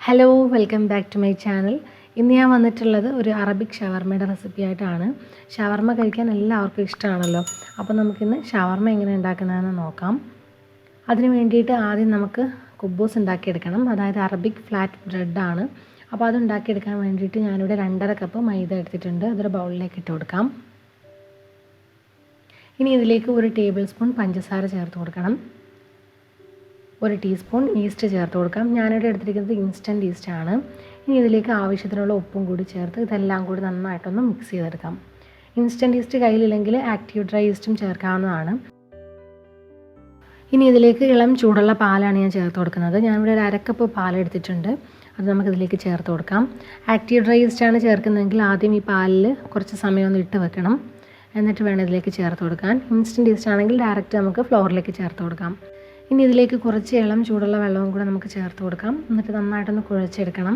Hello welcome back to my channel. ഇന്ന് ഞാൻ വന്നിട്ടുള്ളത് ഒരു അറബിക് ഷവർമയുടെ റെസിപ്പി ആയിട്ടാണ്. ഷവർമ കഴിക്കാൻ എല്ലാവർക്കും ഇഷ്ടമാണല്ലോ. അപ്പോൾ നമുക്കിന്ന് ഷവർമ എങ്ങനെ ഉണ്ടാക്കുന്നതെന്ന് നോക്കാം. അതിന് വേണ്ടിയിട്ട് ആദ്യം നമുക്ക് കുബ്ബൂസ് ഉണ്ടാക്കിയെടുക്കണം. അതായത് അറബിക് ഫ്ലാറ്റ് ബ്രെഡാണ്. അപ്പോൾ അത് ഉണ്ടാക്കിയെടുക്കാൻ വേണ്ടിയിട്ട് ഞാനിവിടെ 2.5 കപ്പ് മൈദ എടുത്തിട്ടുണ്ട്. അതൊരു ബൗളിലേക്ക് ഇട്ട് കൊടുക്കാം. ഇനി ഇതിലേക്ക് 1 ടേബിൾ സ്പൂൺ പഞ്ചസാര ചേർത്ത് കൊടുക്കണം. 1 ടീസ്പൂൺ ഈസ്റ്റ് ചേർത്ത് കൊടുക്കാം. ഞാനിവിടെ എടുത്തിരിക്കുന്നത് ഇൻസ്റ്റൻറ്റ് ഈസ്റ്റാണ്. ഇനി ഇതിലേക്ക് ആവശ്യത്തിനുള്ള ഉപ്പും കൂടി ചേർത്ത് ഇതെല്ലാം കൂടി നന്നായിട്ടൊന്ന് മിക്സ് ചെയ്തെടുക്കാം. ഇൻസ്റ്റൻറ്റ് ഈസ്റ്റ് കയ്യിലില്ലെങ്കിൽ ആക്റ്റീവ് ഡ്രൈ ഈസ്റ്റും ചേർക്കാവുന്നതാണ്. ഇനി ഇതിലേക്ക് ഇളം ചൂടുള്ള പാലാണ് ഞാൻ ചേർത്ത് കൊടുക്കുന്നത്. ഞാനിവിടെ 1/2 കപ്പ് പാലെടുത്തിട്ടുണ്ട്. അത് നമുക്കിതിലേക്ക് ചേർത്ത് കൊടുക്കാം. ആക്റ്റീവ് ഡ്രൈ ഈസ്റ്റാണ് ചേർക്കുന്നതെങ്കിൽ ആദ്യം ഈ പാലിൽ കുറച്ച് സമയം ഒന്ന് ഇട്ട് വെക്കണം. എന്നിട്ട് വേണം ഇതിലേക്ക് ചേർത്ത് കൊടുക്കാൻ. ഇൻസ്റ്റൻറ്റ് ഈസ്റ്റ് ആണെങ്കിൽ ഡയറക്റ്റ് നമുക്ക് ഫ്ലോറിലേക്ക് ചേർത്ത് കൊടുക്കാം. ഇനി ഇതിലേക്ക് കുറച്ച് ഇളം ചൂടുള്ള വെള്ളവും കൂടെ നമുക്ക് ചേർത്ത് കൊടുക്കാം. എന്നിട്ട് നന്നായിട്ടൊന്ന് കുഴച്ചെടുക്കണം.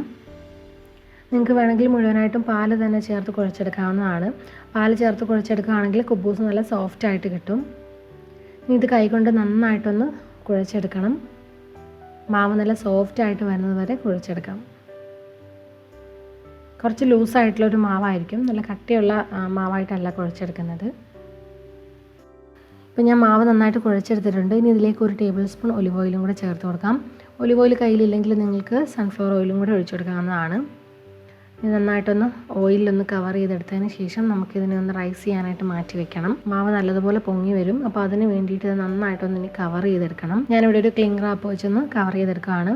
നിങ്ങൾക്ക് വേണമെങ്കിൽ മുഴുവനായിട്ടും പാല് തന്നെ ചേർത്ത് കുഴച്ചെടുക്കാവുന്നതാണ്. പാല് ചേർത്ത് കുഴച്ചെടുക്കുകയാണെങ്കിൽ കുബ്ബൂസ് നല്ല സോഫ്റ്റ് ആയിട്ട് കിട്ടും. ഇനി ഇത് കൈകൊണ്ട് നന്നായിട്ടൊന്ന് കുഴച്ചെടുക്കണം. മാവ് നല്ല സോഫ്റ്റ് ആയിട്ട് വരുന്നത് വരെ കുഴച്ചെടുക്കാം. കുറച്ച് ലൂസായിട്ടുള്ളൊരു മാവായിരിക്കും, നല്ല കട്ടിയുള്ള മാവായിട്ടല്ല കുഴച്ചെടുക്കുന്നത്. ഇപ്പോൾ ഞാൻ മാവ് നന്നായിട്ട് കുഴച്ചെടുത്തിട്ടുണ്ട്. ഇനി ഇതിലേക്ക് 1 ടേബിൾ സ്പൂൺ ഒലിവ് ഓയിലും കൂടെ ചേർത്ത് കൊടുക്കാം. ഒലിവ് ഓയിൽ കയ്യിലില്ലെങ്കിൽ നിങ്ങൾക്ക് സൺഫ്ലവർ ഓയിലും കൂടെ ഒഴിച്ചു കൊടുക്കാവുന്നതാണ്. ഇത് നന്നായിട്ടൊന്ന് ഓയിലൊന്ന് കവർ ചെയ്തെടുത്തതിന് ശേഷം നമുക്കിതിനെ ഒന്ന് റൈസ് ചെയ്യാനായിട്ട് മാറ്റി വെക്കണം. മാവ് നല്ലതുപോലെ പൊങ്ങി വരും. അപ്പോൾ അതിന് വേണ്ടിയിട്ട് ഇത് നന്നായിട്ടൊന്ന് ഇനി കവർ ചെയ്തെടുക്കണം. ഞാനിവിടെ ഒരു ക്ലിംഗ് റാപ്പ് വെച്ചൊന്ന് കവർ ചെയ്തെടുക്കുകയാണ്.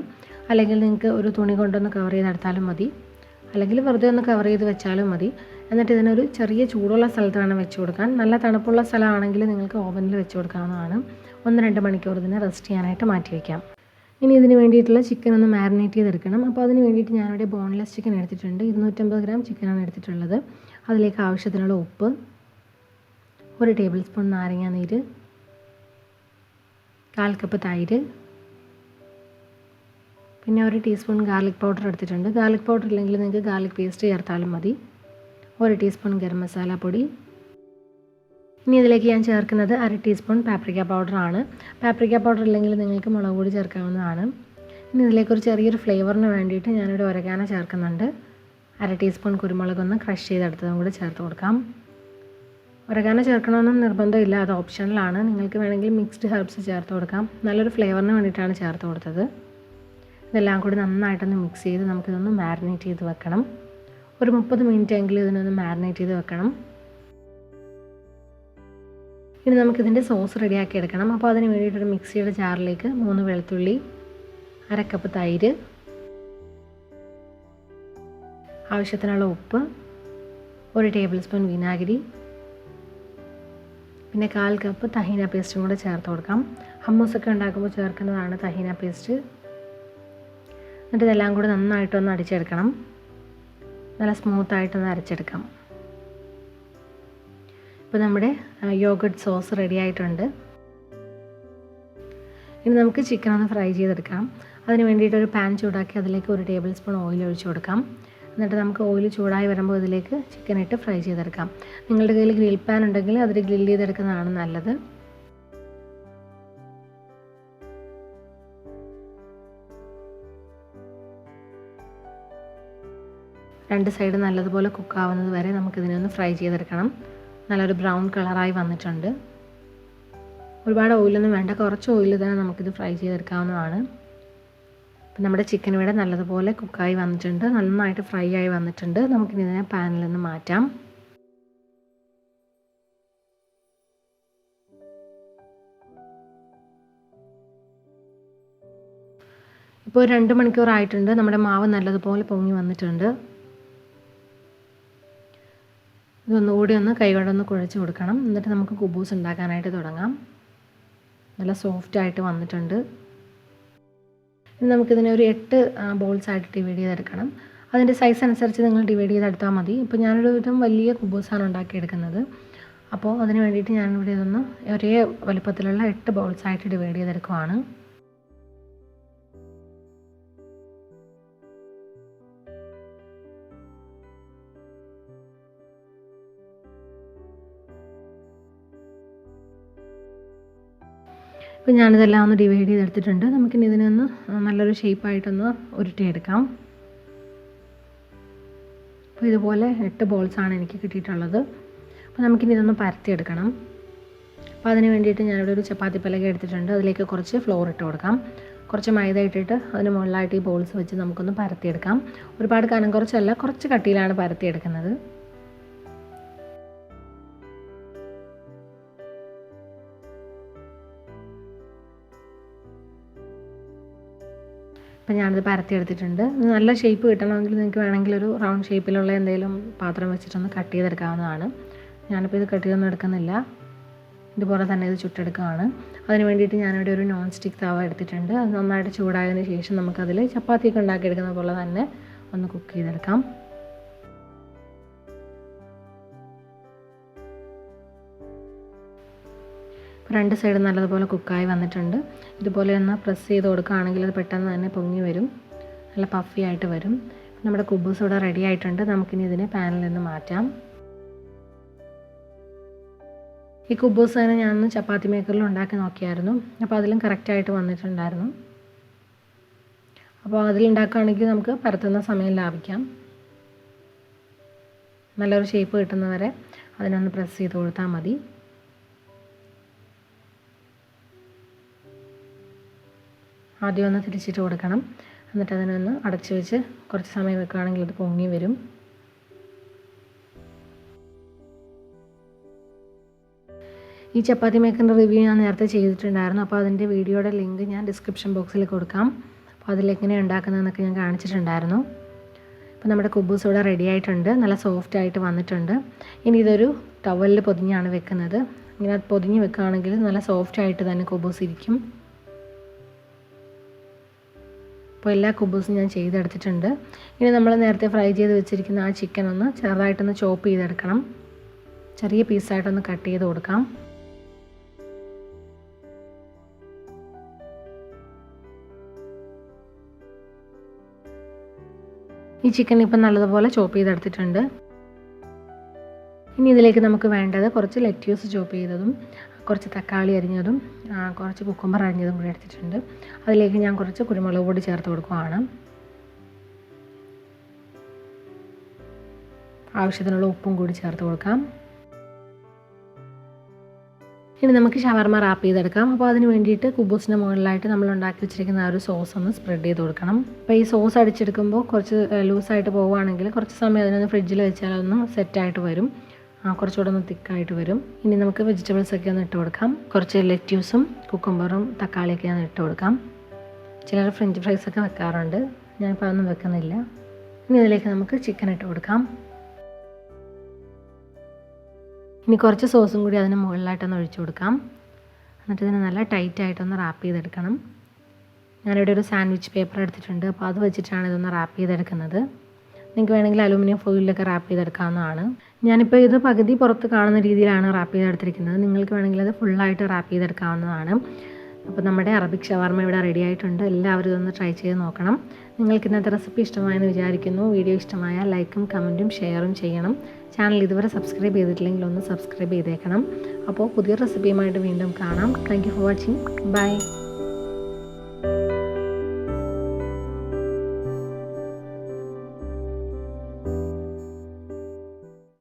അല്ലെങ്കിൽ നിങ്ങൾക്ക് ഒരു തുണി കൊണ്ടൊന്ന് കവർ ചെയ്തെടുത്താലും മതി, അല്ലെങ്കിൽ വെറുതെ ഒന്ന് കവർ ചെയ്ത് വെച്ചാലും മതി. എന്നിട്ട് ഇതിനൊരു ചെറിയ ചൂടുള്ള സ്ഥലത്ത് വേണം വെച്ച് കൊടുക്കാൻ. നല്ല തണുപ്പുള്ള സ്ഥലമാണെങ്കിൽ നിങ്ങൾക്ക് ഓവനിൽ വെച്ച് കൊടുക്കാവുന്നതാണ്. 1-2 മണിക്കൂർ ഇതിനെ റെസ്റ്റ് ചെയ്യാനായിട്ട് മാറ്റി വയ്ക്കാം. ഇനി ഇതിന് വേണ്ടിയിട്ടുള്ള ചിക്കൻ ഒന്ന് മാരിനേറ്റ് ചെയ്തെടുക്കണം. അപ്പോൾ അതിന് വേണ്ടിയിട്ട് ഞാനിവിടെ ബോൺലെസ് ചിക്കൻ എടുത്തിട്ടുണ്ട്. 250 ഗ്രാം ചിക്കനാണ് എടുത്തിട്ടുള്ളത്. അതിലേക്ക് ആവശ്യത്തിനുള്ള ഉപ്പ്, 1 ടേബിൾ സ്പൂൺ നാരങ്ങ നീര്, 1/4 കപ്പ് തൈര്, പിന്നെ 1 ടീസ്പൂൺ ഗാർലിക് പൗഡർ എടുത്തിട്ടുണ്ട്. ഗാർലിക് പൗഡർ ഇല്ലെങ്കിൽ നിങ്ങൾക്ക് ഗാർലിക് പേസ്റ്റ് ചേർത്താലും മതി. 1 ടീസ്പൂൺ ഗരം മസാല പൊടി. ഇനി ഇതിലേക്ക് ഞാൻ ചേർക്കുന്നത് 1/2 ടീസ്പൂൺ പാപ്രിക്ക പൗഡറാണ്. പാപ്രിക്ക പൗഡർ ഇല്ലെങ്കിൽ നിങ്ങൾക്ക് മുളക് പൊടി ചേർക്കാവുന്നതാണ്. ഇനി ഇതിലേക്ക് ഒരു ചെറിയൊരു ഫ്ലേവറിന് വേണ്ടിയിട്ട് ഞാനിവിടെ ഒരഗാനോ ചേർക്കുന്നുണ്ട്. 1/2 ടീസ്പൂൺ കുരുമുളകൊന്ന് ക്രഷ് ചെയ്തെടുത്തതും കൂടി ചേർത്ത് കൊടുക്കാം. ഒരഗാനോ ചേർക്കണമെന്നും നിർബന്ധമില്ല, അത് ഓപ്ഷണലാണ്. നിങ്ങൾക്ക് വേണമെങ്കിൽ മിക്സ്ഡ് ഹെർബ്സ് ചേർത്ത് കൊടുക്കാം. നല്ലൊരു ഫ്ലേവറിന് വേണ്ടിയിട്ടാണ് ചേർത്ത് കൊടുത്തത്. ഇതെല്ലാം കൂടി നന്നായിട്ടൊന്ന് മിക്സ് ചെയ്ത് നമുക്കിതൊന്ന് മാരിനേറ്റ് ചെയ്ത് വെക്കണം. ഒരു 30 മിനിറ്റ് എങ്കിലും ഇതിനൊന്ന് മാരിനേറ്റ് ചെയ്ത് വെക്കണം. ഇനി നമുക്കിതിൻ്റെ സോസ് റെഡിയാക്കി എടുക്കണം. അപ്പോൾ അതിന് വേണ്ടിയിട്ടൊരു മിക്സിയുടെ ജാറിലേക്ക് 3 വെളുത്തുള്ളി, 1/2 കപ്പ് തൈര്, ആവശ്യത്തിനുള്ള ഉപ്പ്, 1 ടേബിൾ സ്പൂൺ വിനാഗിരി, പിന്നെ 1/4 കപ്പ് തഹീന പേസ്റ്റും കൂടെ ചേർത്ത് കൊടുക്കാം. ഹമ്മൂസൊക്കെ ഉണ്ടാക്കുമ്പോൾ ചേർക്കുന്നതാണ് തഹീന പേസ്റ്റ്. എന്നിട്ട് ഇതെല്ലാം കൂടി നന്നായിട്ടൊന്ന് അടിച്ചെടുക്കണം. നല്ല സ്മൂത്തായിട്ടൊന്ന് അരച്ചെടുക്കാം. ഇപ്പോൾ നമ്മുടെ യോഗട്ട് സോസ് റെഡി ആയിട്ടുണ്ട്. ഇനി നമുക്ക് ചിക്കൻ ഒന്ന് ഫ്രൈ ചെയ്തെടുക്കാം. അതിന് വേണ്ടിയിട്ടൊരു പാൻ ചൂടാക്കി അതിലേക്ക് 1 ടേബിൾ സ്പൂൺ ഓയിൽ ഒഴിച്ച് കൊടുക്കാം. എന്നിട്ട് നമുക്ക് ഓയിൽ ചൂടായി വരുമ്പോൾ ഇതിലേക്ക് ചിക്കൻ ഇട്ട് ഫ്രൈ ചെയ്തെടുക്കാം. നിങ്ങളുടെ കയ്യിൽ ഗ്രിൽ പാൻ ഉണ്ടെങ്കിൽ അതിൽ ഗ്രിൽ ചെയ്തെടുക്കുന്നതാണ് നല്ലത്. രണ്ട് സൈഡ് നല്ലതുപോലെ കുക്കാവുന്നത് വരെ നമുക്കിതിനൊന്ന് ഫ്രൈ ചെയ്തെടുക്കണം. നല്ലൊരു ബ്രൗൺ കളറായി വന്നിട്ടുണ്ട്. ഒരുപാട് ഓയിലൊന്നും വേണ്ട, കുറച്ച് ഓയിൽ തന്നെ നമുക്കിത് ഫ്രൈ ചെയ്തെടുക്കാവുന്നതാണ്. അപ്പം നമ്മുടെ ചിക്കൻ ഇവിടെ നല്ലതുപോലെ കുക്കായി വന്നിട്ടുണ്ട്, നന്നായിട്ട് ഫ്രൈ ആയി വന്നിട്ടുണ്ട്. നമുക്കിതിനെ പാനിൽ നിന്ന് മാറ്റാം. ഇപ്പോൾ 2 മണിക്കൂറായിട്ടുണ്ട്. നമ്മുടെ മാവ് നല്ലതുപോലെ പൊങ്ങി വന്നിട്ടുണ്ട്. ഇതൊന്നുകൂടി ഒന്ന് കൈകൊണ്ടൊന്ന് കുഴച്ച് കൊടുക്കണം. എന്നിട്ട് നമുക്ക് കുബ്ബൂസ് ഉണ്ടാക്കാനായിട്ട് തുടങ്ങാം. നല്ല സോഫ്റ്റായിട്ട് വന്നിട്ടുണ്ട്. ഇനി നമുക്കിതിനെ ഒരു 8 ബോൾസ് ആയിട്ട് ഡിവൈഡ് ചെയ്തെടുക്കണം. അതിൻ്റെ സൈസ് അനുസരിച്ച് നിങ്ങൾ ഡിവൈഡ് ചെയ്തെടുത്താൽ മതി. ഇപ്പോൾ ഞാനൊരു വലിയ കുബ്ബൂസാണ് ഉണ്ടാക്കിയെടുക്കുന്നത്. അപ്പോൾ അതിന് വേണ്ടിയിട്ട് ഞാനിവിടെ ഇതൊന്ന് ഒരേ വലുപ്പത്തിലുള്ള 8 ബോൾസ് ആയിട്ട് ഡിവൈഡ് ചെയ്തെടുക്കുവാണ്. അപ്പോൾ ഞാനിതെല്ലാം ഒന്ന് ഡിവൈഡ് ചെയ്തെടുത്തിട്ടുണ്ട്. നമുക്കിനി ഇതിനൊന്ന് നല്ലൊരു ഷേപ്പായിട്ടൊന്ന് ഉരുട്ടിയെടുക്കാം. അപ്പോൾ ഇതുപോലെ 8 ബോൾസാണ് എനിക്ക് കിട്ടിയിട്ടുള്ളത്. അപ്പോൾ നമുക്കിനി ഇതൊന്ന് പരത്തിയെടുക്കണം. അപ്പോൾ അതിന് വേണ്ടിയിട്ട് ഞാനിവിടെ ഒരു ചപ്പാത്തി പലക എടുത്തിട്ടുണ്ട്. അതിലേക്ക് കുറച്ച് ഫ്ലോർ ഇട്ട് കൊടുക്കാം. കുറച്ച് മൈദ ഇട്ടിട്ട് അതിന് മുകളിലായിട്ട് ഈ ബോൾസ് വെച്ച് നമുക്കൊന്ന് പരത്തിയെടുക്കാം. ഒരുപാട് കനം കുറച്ചല്ല, കുറച്ച് കട്ടിയിലാണ് പരത്തിയെടുക്കുന്നത്. അപ്പോൾ ഞാനിത് പരത്തിയെടുത്തിട്ടുണ്ട്. നല്ല ഷേപ്പ് കിട്ടണമെങ്കിൽ നിങ്ങൾക്ക് വേണമെങ്കിൽ ഒരു റൗണ്ട് ഷേപ്പിലുള്ള എന്തെങ്കിലും പാത്രം വെച്ചിട്ടൊന്ന് കട്ട് ചെയ്തെടുക്കാവുന്നതാണ്. ഞാനിപ്പോൾ ഇത് കട്ട് ചെയ്തൊന്നും എടുക്കുന്നില്ല, ഇതുപോലെ തന്നെ ഇത് ചുട്ടെടുക്കുകയാണ്. അതിന് വേണ്ടിയിട്ട് ഞാനിവിടെ ഒരു നോൺ സ്റ്റിക്ക് തവ എടുത്തിട്ടുണ്ട്. അത് നന്നായിട്ട് ചൂടായതിന് ശേഷം നമുക്കതിൽ ചപ്പാത്തിയൊക്കെ ഉണ്ടാക്കിയെടുക്കുന്ന പോലെ തന്നെ ഒന്ന് കുക്ക് ചെയ്തെടുക്കാം. രണ്ട് സൈഡ് നല്ലതുപോലെ കുക്കായി വന്നിട്ടുണ്ട്. ഇതുപോലെ ഒന്ന് പ്രസ് ചെയ്ത് കൊടുക്കുകയാണെങ്കിൽ അത് പെട്ടെന്ന് തന്നെ പൊങ്ങി വരും, നല്ല പഫി ആയിട്ട് വരും. നമ്മുടെ കുബൂസ് ഇവിടെ റെഡി ആയിട്ടുണ്ട്. നമുക്കിനി ഇതിനെ പാനിൽ നിന്ന് മാറ്റാം. ഈ കുബൂസ് തന്നെ ഞാനൊന്ന് ചപ്പാത്തി മേക്കറിൽ ഉണ്ടാക്കി നോക്കിയായിരുന്നു. അപ്പോൾ അതിലും കറക്റ്റായിട്ട് വന്നിട്ടുണ്ടായിരുന്നു. അപ്പോൾ അതിലുണ്ടാക്കുകയാണെങ്കിൽ നമുക്ക് പരത്തുന്ന സമയം ലാഭിക്കാം. നല്ലൊരു ഷേപ്പ് കിട്ടുന്നവരെ അതിനൊന്ന് പ്രസ് ചെയ്ത് കൊടുത്താൽ മതി. ആദ്യം ഒന്ന് തിരിച്ചിട്ട് കൊടുക്കണം. എന്നിട്ട് അതിനൊന്ന് അടച്ചു വെച്ച് കുറച്ച് സമയം വെക്കുകയാണെങ്കിൽ അത് പൊങ്ങി വരും. ഈ ചപ്പാത്തി മേക്കറിൻ്റെ റിവ്യൂ ഞാൻ നേരത്തെ ചെയ്തിട്ടുണ്ടായിരുന്നു. അപ്പോൾ അതിൻ്റെ വീഡിയോയുടെ ലിങ്ക് ഞാൻ ഡിസ്ക്രിപ്ഷൻ ബോക്സിൽ കൊടുക്കാം. അപ്പോൾ അതിലെങ്ങനെയാണ് ഉണ്ടാക്കുന്നതെന്നൊക്കെ ഞാൻ കാണിച്ചിട്ടുണ്ടായിരുന്നു. അപ്പോൾ നമ്മുടെ കുബൂസ് ഇവിടെ റെഡി ആയിട്ടുണ്ട്. നല്ല സോഫ്റ്റ് ആയിട്ട് വന്നിട്ടുണ്ട്. ഇനി ഇതൊരു ടവലിൽ പൊതിഞ്ഞാണ് വെക്കുന്നത്. ഇങ്ങനെ പൊതിഞ്ഞ് വെക്കുകയാണെങ്കിൽ നല്ല സോഫ്റ്റ് ആയിട്ട് തന്നെ കുബൂസ് ഇരിക്കും. അപ്പോൾ എല്ലാ കുബൂസും ഞാൻ ചെയ്തെടുത്തിട്ടുണ്ട്. ഇനി നമ്മൾ നേരത്തെ ഫ്രൈ ചെയ്ത് വെച്ചിരിക്കുന്ന ആ ചിക്കൻ ഒന്ന് ചെറുതായിട്ടൊന്ന് ചോപ്പ് ചെയ്തെടുക്കണം. ചെറിയ പീസായിട്ടൊന്ന് കട്ട് ചെയ്ത് കൊടുക്കാം. ഈ ചിക്കൻ ഇപ്പം നല്ലതുപോലെ ചോപ്പ് ചെയ്തെടുത്തിട്ടുണ്ട്. ഇനി ഇതിലേക്ക് നമുക്ക് വേണ്ടത് കുറച്ച് ലെറ്റ്യൂസ് ചോപ്പ് ചെയ്തതും കുറച്ച് തക്കാളി അരിഞ്ഞതും കുറച്ച് കുക്കുംബർ അരിഞ്ഞതും കൂടി എടുത്തിട്ടുണ്ട്. അതിലേക്ക് ഞാൻ കുറച്ച് കുരുമുളക് പൊടി ചേർത്ത് കൊടുക്കുകയാണ്. ആവശ്യത്തിനുള്ള ഉപ്പും കൂടി ചേർത്ത് കൊടുക്കാം. ഇനി നമുക്ക് ഷവർമ റാപ്പ് ചെയ്തെടുക്കാം. അപ്പോൾ അതിന് വേണ്ടിയിട്ട് കുബൂസിൻ്റെ മുകളിലായിട്ട് നമ്മൾ ഉണ്ടാക്കി വെച്ചിരിക്കുന്ന ആ ഒരു സോസ് ഒന്ന് സ്പ്രെഡ് ചെയ്ത് കൊടുക്കണം. അപ്പോൾ ഈ സോസ് അടിച്ചെടുക്കുമ്പോൾ കുറച്ച് ലൂസായിട്ട് പോവുകയാണെങ്കിൽ കുറച്ച് സമയം അതിനൊന്ന് ഫ്രിഡ്ജിൽ വെച്ചാൽ ഒന്ന് സെറ്റായിട്ട് വരും, കുറച്ചുകൂടെ ഒന്ന് തിക്കായിട്ട് വരും. ഇനി നമുക്ക് വെജിറ്റബിൾസൊക്കെ ഒന്ന് ഇട്ട് കൊടുക്കാം. കുറച്ച് ലെറ്റ്യൂസും കുക്കുംബറും തക്കാളിയൊക്കെ ഒന്ന് ഇട്ട് കൊടുക്കാം. ചിലർ ഫ്രഞ്ച് ഫ്രൈസൊക്കെ വെക്കാറുണ്ട്, ഞാനിപ്പോൾ അതൊന്നും വെക്കുന്നില്ല. ഇനി ഇതിലേക്ക് നമുക്ക് ചിക്കൻ ഇട്ട് കൊടുക്കാം. ഇനി കുറച്ച് സോസും കൂടി അതിന് മുകളിലായിട്ടൊന്ന് ഒഴിച്ചു കൊടുക്കാം. എന്നിട്ട് ഇതിന് നല്ല ടൈറ്റായിട്ടൊന്ന് റാപ്പ് ചെയ്തെടുക്കണം. ഞാനിവിടെ ഒരു സാൻഡ്വിച്ച് പേപ്പർ എടുത്തിട്ടുണ്ട്. അപ്പോൾ അത് വെച്ചിട്ടാണ് ഇതൊന്ന് റാപ്പ് ചെയ്തെടുക്കുന്നത്. നിങ്ങൾക്ക് വേണമെങ്കിൽ അലൂമിനിയം ഫോയിലൊക്കെ റാപ്പ് ചെയ്തെടുക്കാവുന്നതാണ്. ഞാനിപ്പോൾ ഇത് പകുതി പുറത്ത് കാണുന്ന രീതിയിലാണ് റാപ്പ് ചെയ്തെടുത്തിരിക്കുന്നത്. നിങ്ങൾക്ക് വേണമെങ്കിൽ അത് ഫുള്ളായിട്ട് റാപ്പ് ചെയ്തെടുക്കാവുന്നതാണ്. അപ്പോൾ നമ്മുടെ അറബിക് ഷവർമ ഇവിടെ റെഡി ആയിട്ടുണ്ട്. എല്ലാവരും ഇതൊന്ന് ട്രൈ ചെയ്ത് നോക്കണം. നിങ്ങൾക്ക് ഇന്നത്തെ റെസിപ്പി ഇഷ്ടമായെന്ന് വിചാരിക്കുന്നു. വീഡിയോ ഇഷ്ടമായാൽ ലൈക്കും കമൻറ്റും ഷെയറും ചെയ്യണം. ചാനൽ ഇതുവരെ സബ്സ്ക്രൈബ് ചെയ്തിട്ടില്ലെങ്കിൽ ഒന്ന് സബ്സ്ക്രൈബ് ചെയ്തേക്കണം. അപ്പോൾ പുതിയ റെസിപ്പിയുമായിട്ട് വീണ്ടും കാണാം. Thank you for watching. By.